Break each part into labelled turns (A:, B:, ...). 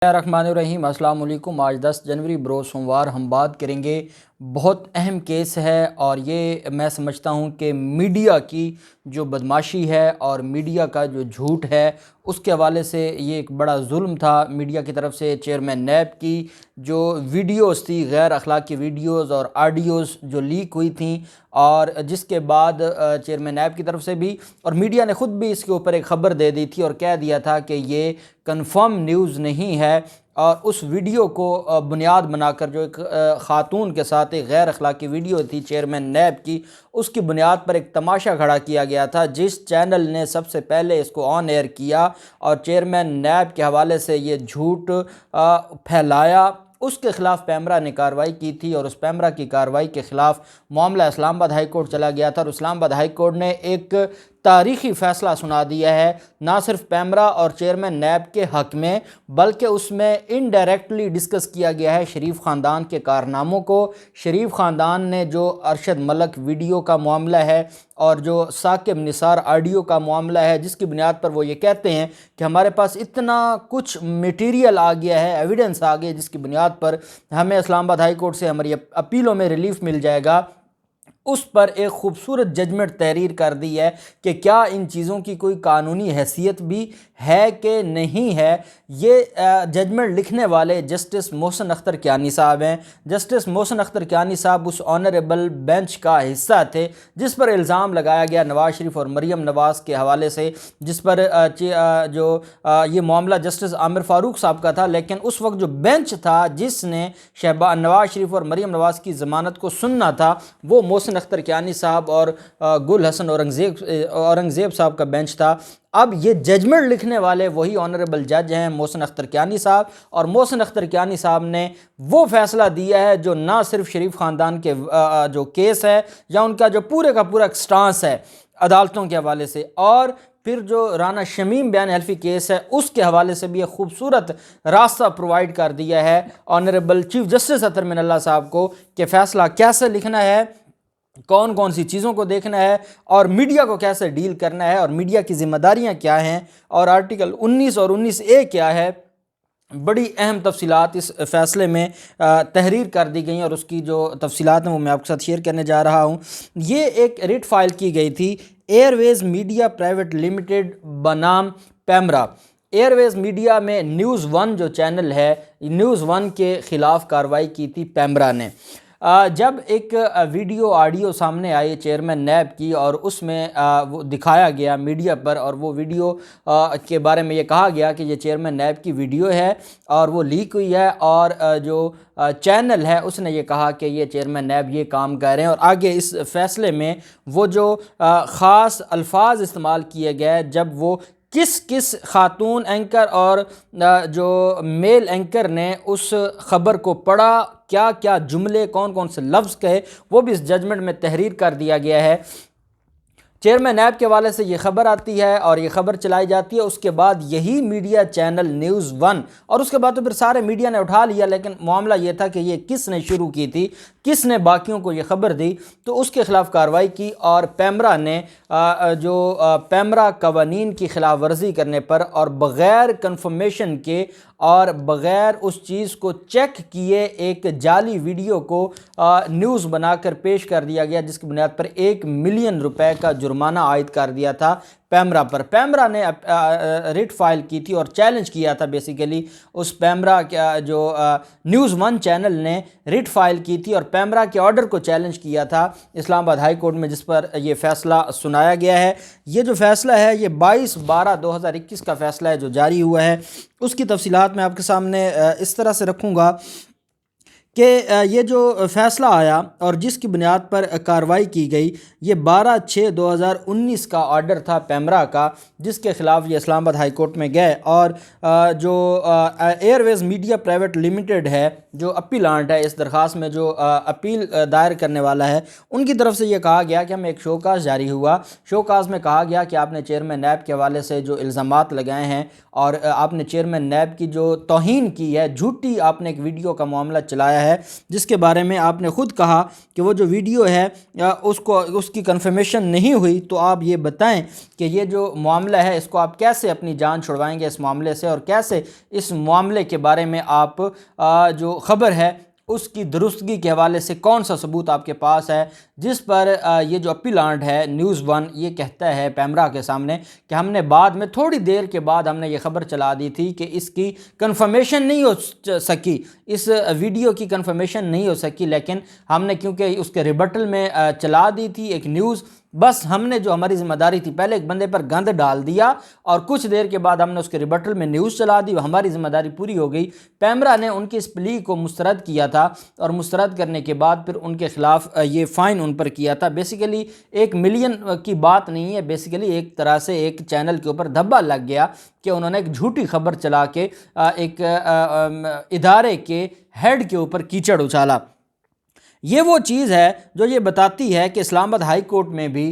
A: الرحمن الرحیم، السلام علیکم۔ آج 10 جنوری بروز سوموار ہم بات کریں گے، بہت اہم کیس ہے اور یہ میں سمجھتا ہوں کہ میڈیا کی جو بدماشی ہے اور میڈیا کا جو جھوٹ ہے اس کے حوالے سے یہ ایک بڑا ظلم تھا میڈیا کی طرف سے۔ چیئرمین نیب کی جو ویڈیوز تھی، غیر اخلاقی ویڈیوز اور آڈیوز جو لیک ہوئی تھیں، اور جس کے بعد چیئرمین نیب کی طرف سے بھی اور میڈیا نے خود بھی اس کے اوپر ایک خبر دے دی تھی اور کہہ دیا تھا کہ یہ کنفرم نیوز نہیں ہے، اور اس ویڈیو کو بنیاد بنا کر جو ایک خاتون کے ساتھ ایک غیر اخلاقی ویڈیو تھی چیئرمین نیب کی، اس کی بنیاد پر ایک تماشا کھڑا کیا گیا تھا جس چینل نے سب سے پہلے اس کو آن ایئر کیا اور چیئرمین نیب کے حوالے سے یہ جھوٹ پھیلایا۔ اس کے خلاف پیمرا نے کارروائی کی تھی اور اس پیمرا کی کارروائی کے خلاف معاملہ اسلام آباد ہائی کورٹ چلا گیا تھا، اور اسلام آباد ہائی کورٹ نے ایک تاریخی فیصلہ سنا دیا ہے، نہ صرف پیمرا اور چیئرمین نیب کے حق میں بلکہ اس میں انڈائریکٹلی ڈسکس کیا گیا ہے شریف خاندان کے کارناموں کو۔ شریف خاندان نے جو ارشد ملک ویڈیو کا معاملہ ہے اور جو ثاقب نثار آڈیو کا معاملہ ہے، جس کی بنیاد پر وہ یہ کہتے ہیں کہ ہمارے پاس اتنا کچھ میٹیریل آ گیا ہے، ایویڈنس آ گئی جس کی بنیاد پر ہمیں اسلام آباد ہائی کورٹ سے ہماری اپیلوں میں ریلیف مل جائے گا، اس پر ایک خوبصورت ججمنٹ تحریر کر دی ہے کہ کیا ان چیزوں کی کوئی قانونی حیثیت بھی ہے کہ نہیں ہے۔ یہ ججمنٹ لکھنے والے جسٹس محسن اختر کیانی صاحب ہیں۔ جسٹس محسن اختر کیانی صاحب اس آنریبل بینچ کا حصہ تھے جس پر الزام لگایا گیا نواز شریف اور مریم نواز کے حوالے سے، جس پر یہ معاملہ جسٹس عامر فاروق صاحب کا تھا، لیکن اس وقت جو بینچ تھا جس نے نواز شریف اور مریم نواز کی ضمانت کو سننا تھا وہ محسن اختر کیانی صاحب اور گل حسن اورنگزیب صاحب کا بینچ تھا۔ اب یہ ججمنٹ لکھنے والے وہی آنریبل جج ہیں محسن اختر کیانی صاحب، اور محسن اختر کیانی صاحب نے وہ فیصلہ دیا ہے جو نہ صرف شریف خاندان کے جو کیس ہے یا ان کا جو پورے کا پورا سٹانس ہے عدالتوں کے حوالے سے، اور پھر جو رانا شمیم بیان حلفی کیس ہے اس کے حوالے سے بھی ایک خوبصورت راستہ پرووائڈ کر دیا ہے آنریبل چیف جسٹس اطہر من اللہ صاحب کو کہ فیصلہ کیسے لکھنا ہے، کون کون سی چیزوں کو دیکھنا ہے، اور میڈیا کو کیسے ڈیل کرنا ہے، اور میڈیا کی ذمہ داریاں کیا ہیں، اور آرٹیکل 19 اور 19A کیا ہے۔ بڑی اہم تفصیلات اس فیصلے میں تحریر کر دی گئی ہیں، اور اس کی جو تفصیلات ہیں وہ میں آپ کے ساتھ شیئر کرنے جا رہا ہوں۔ یہ ایک ریٹ فائل کی گئی تھی airways media private limited بنام پیمرا۔ ایئر ویز میڈیا میں نیوز ون جو چینل ہے، نیوز ون کے خلاف کارروائی کی تھی پیمرا نے۔ جب ایک ویڈیو آڈیو سامنے آئی چیئرمین نیب کی اور اس میں وہ دکھایا گیا میڈیا پر، اور وہ ویڈیو کے بارے میں یہ کہا گیا کہ یہ چیئرمین نیب کی ویڈیو ہے اور وہ لیک ہوئی ہے، اور جو چینل ہے اس نے یہ کہا کہ یہ چیئرمین نیب یہ کام کر رہے ہیں، اور آگے اس فیصلے میں وہ جو خاص الفاظ استعمال کیے گئے جب وہ کس خاتون اینکر اور جو میل اینکر نے اس خبر کو پڑھا، کیا کیا جملے کون کون سے لفظ کہے، وہ بھی اس ججمنٹ میں تحریر کر دیا گیا ہے۔ چیئرمین نیب کے حوالے سے یہ خبر آتی ہے اور یہ خبر چلائی جاتی ہے، اس کے بعد یہی میڈیا چینل نیوز ون، اور اس کے بعد تو پھر سارے میڈیا نے اٹھا لیا، لیکن معاملہ یہ تھا کہ یہ کس نے شروع کی تھی، کس نے باقیوں کو یہ خبر دی، تو اس کے خلاف کارروائی کی، اور پیمرا نے جو پیمرا قوانین کی خلاف ورزی کرنے پر اور بغیر کنفرمیشن کے اور بغیر اس چیز کو چیک کیے ایک جعلی ویڈیو کو نیوز بنا کر پیش کر دیا گیا، جس کی بنیاد پر 1 ملین روپے کا جرمانہ عائد کر دیا تھا پیمرا پر۔ پیمرا نے ریٹ فائل کی تھی اور چیلنج کیا تھا، بیسیکلی اس پیمرا جو نیوز ون چینل نے ریٹ فائل کی تھی اور پیمرا کے آرڈر کو چیلنج کیا تھا اسلام آباد ہائی کورٹ میں، جس پر یہ فیصلہ سنایا گیا ہے۔ یہ جو فیصلہ ہے یہ 22/12/2021 کا فیصلہ ہے جو جاری ہوا ہے۔ اس کی تفصیلات میں آپ کے سامنے اس طرح سے رکھوں گا کہ یہ جو فیصلہ آیا اور جس کی بنیاد پر کارروائی کی گئی، یہ 12/6/2019 کا آرڈر تھا پیمرا کا، جس کے خلاف یہ اسلام آباد ہائی کورٹ میں گئے، اور جو ایئر ویز میڈیا پرائیویٹ لمیٹڈ ہے جو اپیلانٹ ہے اس درخواست میں، جو اپیل دائر کرنے والا ہے، ان کی طرف سے یہ کہا گیا کہ ہمیں ایک شوکاز جاری ہوا۔ شوکاز میں کہا گیا کہ آپ نے چیئرمین نیب کے حوالے سے جو الزامات لگائے ہیں اور آپ نے چیئرمین نیب کی جو توہین کی ہے، جھوٹی آپ نے ایک ویڈیو کا معاملہ چلایا گیا ہے جس کے بارے میں آپ نے خود کہا کہ وہ جو ویڈیو ہے اس کی کنفرمیشن نہیں ہوئی، تو آپ یہ بتائیں کہ یہ جو معاملہ ہے اس کو آپ کیسے اپنی جان چھڑوائیں گے اس معاملے سے، اور کیسے اس معاملے کے بارے میں آپ جو خبر ہے اس کی درستگی کے حوالے سے کون سا ثبوت آپ کے پاس ہے جس پر یہ جو اپیلانٹ ہے نیوز ون یہ کہتا ہے پیمرا کے سامنے کہ ہم نے بعد میں تھوڑی دیر کے بعد ہم نے یہ خبر چلا دی تھی کہ اس کی کنفرمیشن نہیں ہو سکی، اس ویڈیو کی کنفرمیشن نہیں ہو سکی، لیکن ہم نے کیونکہ اس کے ریبٹل میں چلا دی تھی ایک نیوز، بس ہم نے جو ہماری ذمہ داری تھی پہلے ایک بندے پر گند ڈال دیا اور کچھ دیر کے بعد ہم نے اس کے ریبٹل میں نیوز چلا دی، ہماری ذمہ داری پوری ہو گئی۔ پیمرا نے ان کی اس پلی کو مسترد کیا تھا اور مسترد کرنے کے بعد پھر ان کے خلاف یہ فائن ان پر کیا تھا۔ بیسیکلی 1 ملین کی بات نہیں ہے، بیسیکلی ایک طرح سے ایک چینل کے اوپر دھبا لگ گیا کہ انہوں نے ایک جھوٹی خبر چلا کے ایک ادارے کے ہیڈ کے اوپر کیچڑ اچھالا۔ یہ وہ چیز ہے جو یہ بتاتی ہے کہ اسلام آباد ہائی کورٹ میں بھی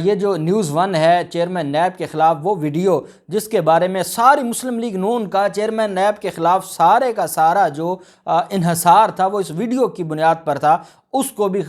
A: یہ جو نیوز ون ہے چیئرمین نیب کے خلاف وہ ویڈیو جس کے بارے میں ساری مسلم لیگ نون کا چیئرمین نیب کے خلاف سارے کا سارا جو انحصار تھا وہ اس ویڈیو کی بنیاد پر تھا، اس کو بھی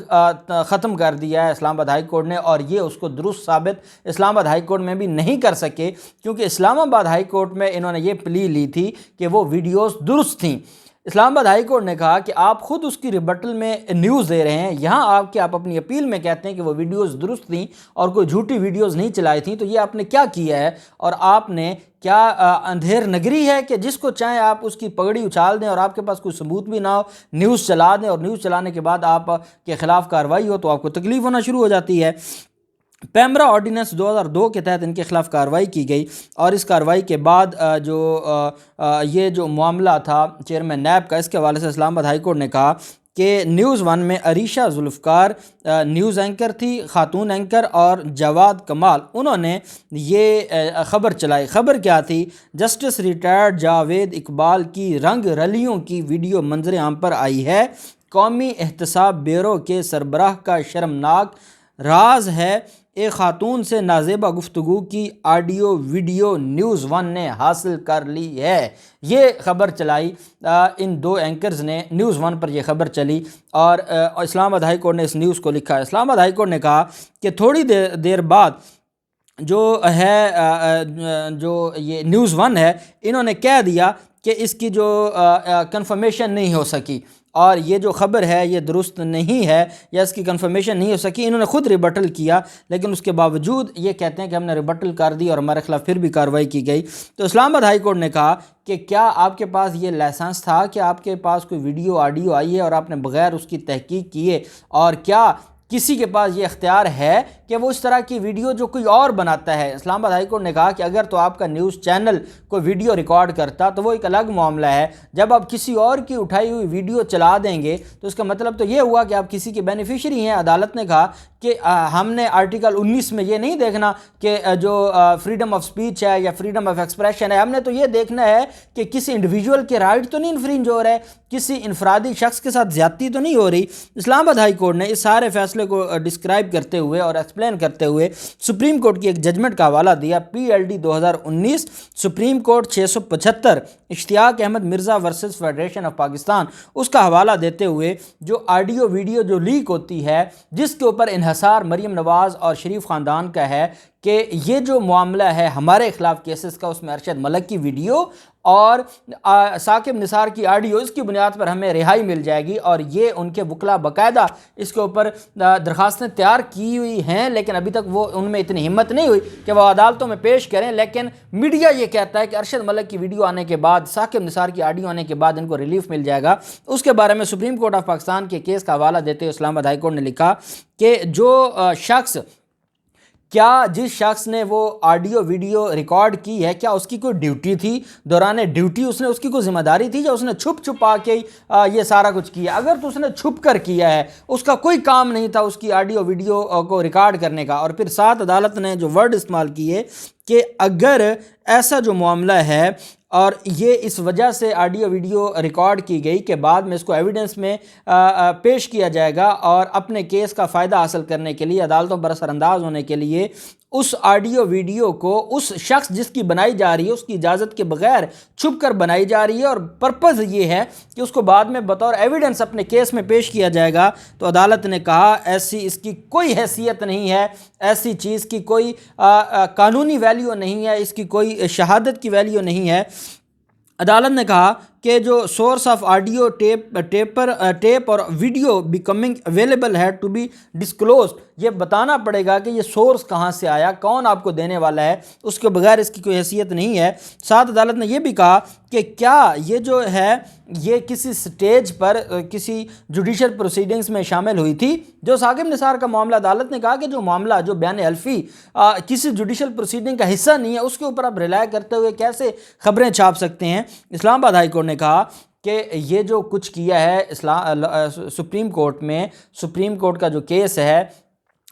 A: ختم کر دیا ہے اسلام آباد ہائی کورٹ نے، اور یہ اس کو درست ثابت اسلام آباد ہائی کورٹ میں بھی نہیں کر سکے کیونکہ اسلام آباد ہائی کورٹ میں انہوں نے یہ پلی لی تھی کہ وہ ویڈیوز درست تھیں۔ اسلام آباد ہائی کورٹ نے کہا کہ آپ خود اس کی ریبٹل میں نیوز دے رہے ہیں، یہاں آپ اپنی اپیل میں کہتے ہیں کہ وہ ویڈیوز درست تھیں اور کوئی جھوٹی ویڈیوز نہیں چلائی تھیں، تو یہ آپ نے کیا کیا ہے؟ اور آپ نے کیا اندھیر نگری ہے کہ جس کو چاہیں آپ اس کی پگڑی اچھال دیں اور آپ کے پاس کوئی ثبوت بھی نہ ہو، نیوز چلا دیں اور نیوز چلانے کے بعد آپ کے خلاف کارروائی ہو تو آپ کو تکلیف ہونا شروع ہو جاتی ہے۔ پیمرا آرڈیننس 2002 کے تحت ان کے خلاف کارروائی کی گئی اور اس کارروائی کے بعد یہ جو معاملہ تھا چیئرمین نیب کا، اس کے حوالے سے اسلام آباد ہائی کورٹ نے کہا کہ نیوز ون میں عریشہ ذوالفقار نیوز اینکر تھی، خاتون اینکر، اور جواد کمال انہوں نے یہ خبر چلائی۔ خبر کیا تھی؟ جسٹس ریٹائرڈ جاوید اقبال کی رنگ رلیوں کی ویڈیو منظر عام پر آئی ہے، قومی احتساب بیورو کے سربراہ کا شرمناک راز ہے، ایک خاتون سے نازیبہ گفتگو کی آڈیو ویڈیو نیوز ون نے حاصل کر لی ہے۔ یہ خبر چلائی ان دو اینکرز نے، نیوز ون پر یہ خبر چلی اور اسلام آباد ہائی کورٹ نے اس نیوز کو لکھا۔ اسلام آباد ہائی کورٹ نے کہا کہ تھوڑی دیر بعد جو یہ نیوز ون ہے انہوں نے کہہ دیا کہ اس کی جو کنفرمیشن نہیں ہو سکی اور یہ جو خبر ہے یہ درست نہیں ہے یا اس کی کنفرمیشن نہیں ہو سکی، انہوں نے خود ریبٹل کیا، لیکن اس کے باوجود یہ کہتے ہیں کہ ہم نے ریبٹل کر دی اور ہمارے خلاف پھر بھی کارروائی کی گئی۔ تو اسلام آباد ہائی کورٹ نے کہا کہ کیا آپ کے پاس یہ لائسنس تھا کہ آپ کے پاس کوئی ویڈیو آڈیو آئی ہے اور آپ نے بغیر اس کی تحقیق کیے، اور کیا کسی کے پاس یہ اختیار ہے کہ وہ اس طرح کی ویڈیو جو کوئی اور بناتا ہے؟ اسلام آباد ہائی کورٹ نے کہا کہ اگر تو آپ کا نیوز چینل کوئی ویڈیو ریکارڈ کرتا تو وہ ایک الگ معاملہ ہے، جب آپ کسی اور کی اٹھائی ہوئی ویڈیو چلا دیں گے تو اس کا مطلب تو یہ ہوا کہ آپ کسی کے بینیفیشری ہیں۔ عدالت نے کہا کہ ہم نے آرٹیکل 19 میں یہ نہیں دیکھنا کہ جو فریڈم آف سپیچ ہے یا فریڈم آف ایکسپریشن ہے، ہم نے تو یہ دیکھنا ہے کہ کسی انڈیویجول کے رائٹ تو نہیں انفرینج ہو رہا ہے، کسی انفرادی شخص کے ساتھ زیادتی تو نہیں ہو رہی۔ اسلام آباد ہائی کورٹ نے اس سارے فیصلے کو ڈسکرائب کرتے ہوئے اور ایکسپلین کرتے ہوئے سپریم کورٹ کی ایک ججمنٹ کا حوالہ دیا، PLD 2019 Supreme Court 675 Ishtiaq Ahmed Mirza versus Federation of Pakistan, اس کا حوالہ دیتے ہوئے جو آڈیو ویڈیو جو لیک ہوتی ہے جس کے اوپر انحصار مریم نواز اور شریف خاندان کا ہے کہ یہ جو معاملہ ہے ہمارے خلاف کیسز کا، اس میں ارشد ملک کی ویڈیو اور ثاقب نثار کی آڈیو، اس کی بنیاد پر ہمیں رہائی مل جائے گی، اور یہ ان کے وکلاء باقاعدہ اس کے اوپر درخواستیں تیار کی ہوئی ہیں، لیکن ابھی تک وہ ان میں اتنی ہمت نہیں ہوئی کہ وہ عدالتوں میں پیش کریں۔ لیکن میڈیا یہ کہتا ہے کہ ارشد ملک کی ویڈیو آنے کے بعد، ثاقب نثار کی آڈیو آنے کے بعد ان کو ریلیف مل جائے گا۔ اس کے بارے میں سپریم کورٹ آف پاکستان کے کیس کا حوالہ دیتے ہوئے اسلام آباد ہائی کورٹ نے لکھا کہ جس شخص نے وہ آڈیو ویڈیو ریکارڈ کی ہے، کیا اس کی کوئی ڈیوٹی تھی؟ دوران ڈیوٹی اس کی کوئی ذمہ داری تھی یا اس نے چھپ آ کے یہ سارا کچھ کیا؟ اگر تو اس نے چھپ کر کیا ہے، اس کا کوئی کام نہیں تھا اس کی آڈیو ویڈیو کو ریکارڈ کرنے کا۔ اور پھر ساتھ عدالت نے جو ورڈ استعمال کیے کہ اگر ایسا جو معاملہ ہے اور یہ اس وجہ سے آڈیو ویڈیو ریکارڈ کی گئی کہ بعد میں اس کو ایویڈنس میں پیش کیا جائے گا اور اپنے کیس کا فائدہ حاصل کرنے کے لیے، عدالتوں پر اثر انداز ہونے کے لیے اس آڈیو ویڈیو کو اس شخص جس کی بنائی جا رہی ہے اس کی اجازت کے بغیر چھپ کر بنائی جا رہی ہے اور پرپز یہ ہے کہ اس کو بعد میں بطور ایویڈنس اپنے کیس میں پیش کیا جائے گا، تو عدالت نے کہا ایسی اس کی کوئی حیثیت نہیں ہے، ایسی چیز کی کوئی قانونی ویلیو نہیں ہے، اس کی کوئی شہادت کی ویلیو نہیں ہے۔ عدالت نے کہا کہ جو سورس آف آڈیو ٹیپ اور ویڈیو بیکمنگ اویلیبل ہے ٹو بی ڈسکلوزڈ، یہ بتانا پڑے گا کہ یہ سورس کہاں سے آیا، کون آپ کو دینے والا ہے، اس کے بغیر اس کی کوئی حیثیت نہیں ہے۔ ساتھ عدالت نے یہ بھی کہا کہ کیا یہ جو ہے یہ کسی سٹیج پر کسی جوڈیشل پروسیڈنگز میں شامل ہوئی تھی۔ جو ثاقب نثار کا معاملہ، عدالت نے کہا کہ جو معاملہ جو بیان حلفی کسی جوڈیشل پروسیڈنگ کا حصہ نہیں ہے، اس کے اوپر آپ ریلائے کرتے ہوئے کیسے خبریں چھاپ سکتے ہیں۔ اسلام آباد ہائی کورٹ نے کہا کہ یہ جو کچھ کیا ہے سپریم کورٹ میں، سپریم کورٹ کا جو کیس ہے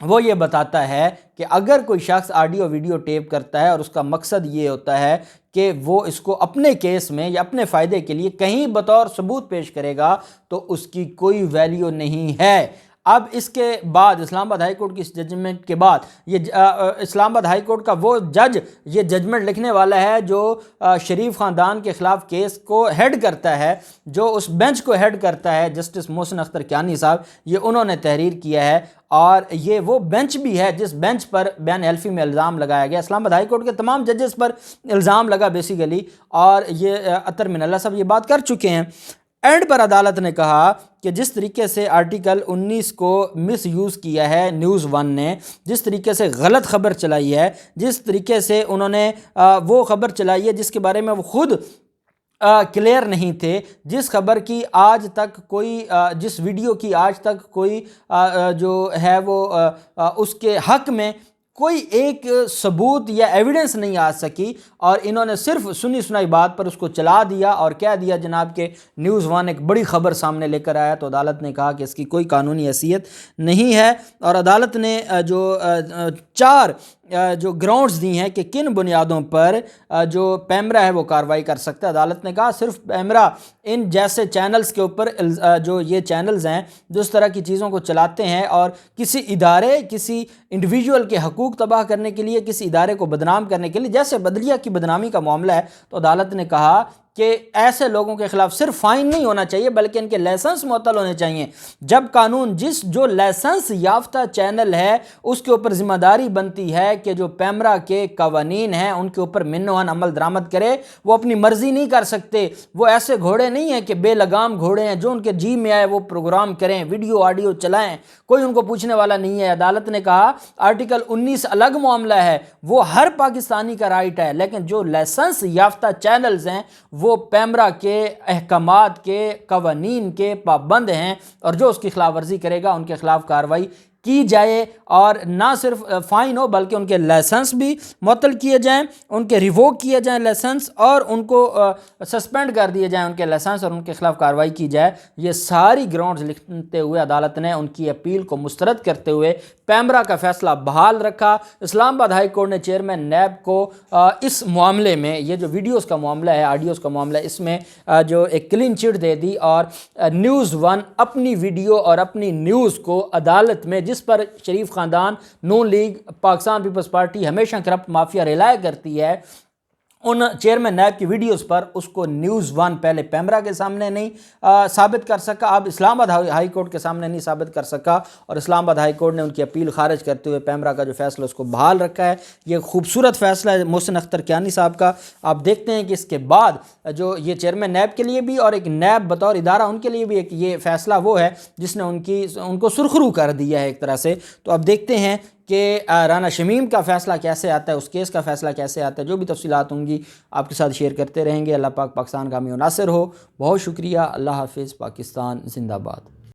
A: وہ یہ بتاتا ہے کہ اگر کوئی شخص آڈیو ویڈیو ٹیپ کرتا ہے اور اس کا مقصد یہ ہوتا ہے کہ وہ اس کو اپنے کیس میں یا اپنے فائدے کے لیے کہیں بطور ثبوت پیش کرے گا تو اس کی کوئی ویلیو نہیں ہے۔ اب اس کے بعد اسلام آباد ہائی کورٹ کی اس ججمنٹ کے بعد یہ اسلام آباد ہائی کورٹ کا وہ جج یہ ججمنٹ لکھنے والا ہے جو شریف خاندان کے خلاف کیس کو ہیڈ کرتا ہے، جو اس بینچ کو ہیڈ کرتا ہے، جسٹس محسن اختر کیانی صاحب، یہ انہوں نے تحریر کیا ہے اور یہ وہ بینچ بھی ہے جس بینچ پر بیان حلفی میں الزام لگایا گیا۔ اسلام آباد ہائی کورٹ کے تمام ججز پر الزام لگا بیسیکلی، اور یہ اطہر من اللہ صاحب یہ بات کر چکے ہیں۔ اینڈ پر عدالت نے کہا کہ جس طریقے سے آرٹیکل 19 کو مس یوز کیا ہے نیوز ون نے، جس طریقے سے غلط خبر چلائی ہے، جس طریقے سے انہوں نے وہ خبر چلائی ہے جس کے بارے میں وہ خود کلیئر نہیں تھے، جس خبر کی آج تک کوئی جس ویڈیو کی آج تک کوئی جو ہے وہ اس کے حق میں کوئی ایک ثبوت یا ایویڈنس نہیں آ سکی، اور انہوں نے صرف سنی سنائی بات پر اس کو چلا دیا اور کہہ دیا جناب کہ نیوز ون ایک بڑی خبر سامنے لے کر آیا، تو عدالت نے کہا کہ اس کی کوئی قانونی حیثیت نہیں ہے۔ اور عدالت نے جو 4 جو گراؤنڈز دی ہیں کہ کن بنیادوں پر جو پیمرا ہے وہ کارروائی کر سکتا ہے۔ عدالت نے کہا صرف پیمرا ان جیسے چینلز کے اوپر جو یہ چینلز ہیں جو اس طرح کی چیزوں کو چلاتے ہیں اور کسی ادارے کسی انڈیویجول کے حقوق تباہ کرنے کے لیے، کسی ادارے کو بدنام کرنے کے لیے، جیسے بدلیہ کی بدنامی کا معاملہ ہے، تو عدالت نے کہا کہ ایسے لوگوں کے خلاف صرف فائن نہیں ہونا چاہیے بلکہ ان کے لائسنس معطل ہونے چاہیے۔ جب قانون جو لائسنس یافتہ چینل ہے اس کے اوپر ذمہ داری بنتی ہے کہ جو پیمرا کے قوانین ہیں ان کے اوپر منوہن عمل درآمد کرے، وہ اپنی مرضی نہیں کر سکتے، وہ ایسے گھوڑے نہیں ہیں کہ بے لگام گھوڑے ہیں جو ان کے جی میں آئے وہ پروگرام کریں، ویڈیو آڈیو چلائیں، کوئی ان کو پوچھنے والا نہیں ہے۔ عدالت نے کہا آرٹیکل 19 الگ معاملہ ہے، وہ ہر پاکستانی کا رائٹ ہے، لیکن جو لائسنس یافتہ چینلز ہیں وہ پیمرا کے احکامات کے قوانین کے پابند ہیں، اور جو اس کی خلاف ورزی کرے گا ان کے خلاف کارروائی کی جائے، اور نہ صرف فائن ہو بلکہ ان کے لائسنس بھی معطل کیے جائیں، ان کے ریووک کیے جائیں لائسنس، اور ان کو سسپینڈ کر دیے جائیں ان کے لائسنس، اور ان کے خلاف کارروائی کی جائے۔ یہ ساری گراؤنڈز لکھتے ہوئے عدالت نے ان کی اپیل کو مسترد کرتے ہوئے پیمرا کا فیصلہ بحال رکھا۔ اسلام آباد ہائی کورٹ نے چیئرمین نیب کو اس معاملے میں، یہ جو ویڈیوز کا معاملہ ہے، آڈیوز کا معاملہ ہے، اس میں جو ایک کلین چٹ دے دی، اور نیوز ون اپنی ویڈیو اور اپنی نیوز کو عدالت میں، جس پر شریف خاندان، نون لیگ، پاکستان پیپلز پارٹی ہمیشہ کرپٹ مافیا ریلائے کرتی ہے، ان چیئرمین نیب کی ویڈیوز پر اس کو نیوز ون پہلے پیمرا کے سامنے نہیں ثابت کر سکا، اب اسلام آباد ہائی کورٹ کے سامنے نہیں ثابت کر سکا، اور اسلام آباد ہائی کورٹ نے ان کی اپیل خارج کرتے ہوئے پیمرا کا جو فیصلہ اس کو بحال رکھا ہے۔ یہ خوبصورت فیصلہ ہے محسن اختر کیانی صاحب کا۔ آپ دیکھتے ہیں کہ اس کے بعد جو یہ چیئرمین نیب کے لیے بھی اور ایک نیب بطور ادارہ ان کے لیے بھی ایک یہ فیصلہ وہ ہے جس نے ان کو سرخرو کر دیا ہے ایک طرح سے۔ تو اب دیکھتے ہیں کہ رانا شمیم کا فیصلہ کیسے آتا ہے، اس کیس کا فیصلہ کیسے آتا ہے۔ جو بھی تفصیلات ہوں گی آپ کے ساتھ شیئر کرتے رہیں گے۔ اللہ پاک پاکستان کا حامی و ناصر ہو۔ بہت شکریہ۔ اللہ حافظ۔ پاکستان زندہ باد۔